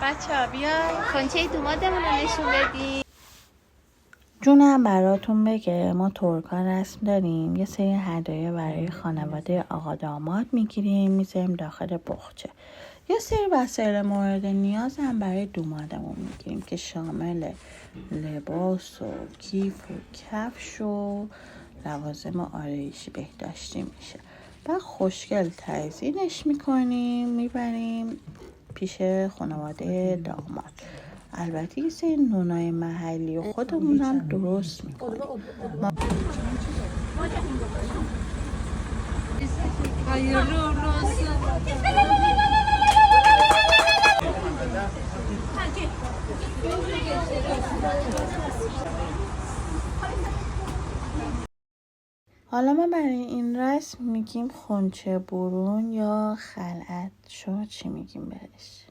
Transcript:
بچه‌ها بیاین کنچه دومادمون رو نشون بدیم. جونم براتون بگه ما ترکا رسم داریم یه سری هدایا برای خانواده آقا داماد میگیریم میذاریم داخل بخچه. یه سری وسایل مورد نیاز هم برای دومادمون میگیریم که شامل لباس و کیف و کفش و لوازم آرایشی بهداشتی میشه. بعد خوشگل تزیینش میکنیم میبریم پیش خانواده داماد. البته یه سری نونای محلی و خودمون هم درست میکنیم. حالا ما برای این رسم میگیم خونچه برون یا خلعت. شما چی میگیم بهش؟